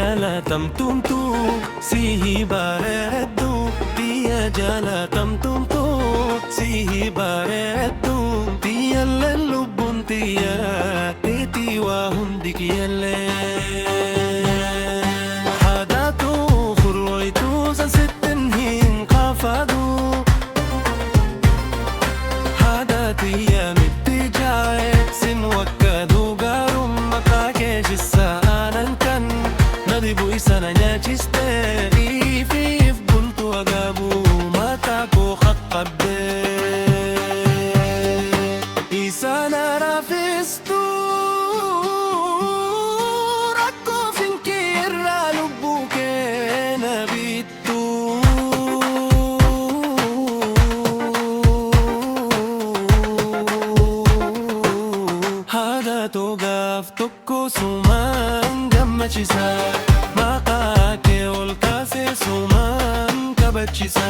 jaalatamtuuntu sihi bareeddu biyya jaalatamtuuntu sihi bareeddu biyyalle lubbuun tiyya teetii waa hundi kiyyallee haadhaatu furooytuu san sittin hin qaafadhu haadhatiyya mitti jaaye sin wakkadhu gaarummaa keeshissa aanan kan nadibu isana nyaachiste ifiif bultu agaabu mataa koo qaqqabde isana raafistu rakkoo finkii irraa lubbuu kee na bittu haadha togaaf tokko sumaan gammachisa maqaa kee ol kaasee sumaan kabachisa.